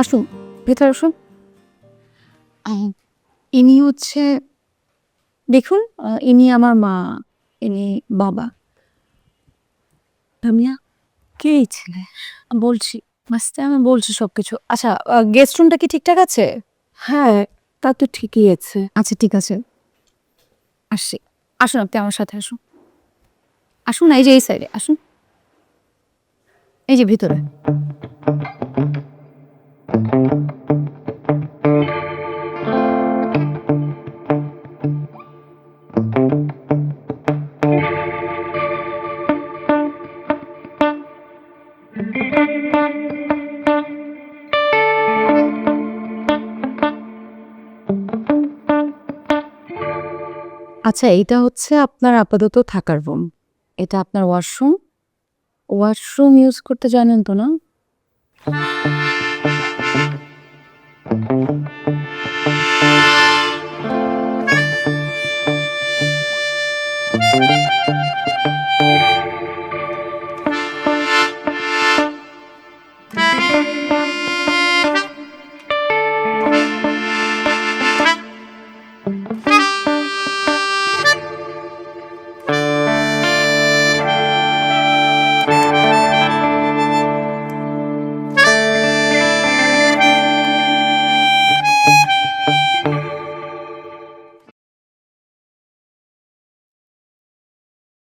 আসুন, ভেতরে আসুন। ইনি হচ্ছে, দেখুন, ইনি আমার মা, ইনি বাবা। তামিয়া, কে এই ছেলে? বলছি, মাস্তে আমি বলছি সবকিছু। আচ্ছা, গেস্ট রুমটা কি ঠিকঠাক আছে? হ্যাঁ, তা তো ঠিকই আছে। আচ্ছা, ঠিক আছে, আসছি। আসুন, আপনি আমার সাথে আসুন। আসুন না, এই যে এই সাইডে আসুন, এই যে ভিতরে। আচ্ছা, এইটা হচ্ছে আপনার আপাতত থাকার রুম। এটা আপনার ওয়াশরুম। ওয়াশরুম ইউজ করতে জানেন তো, না?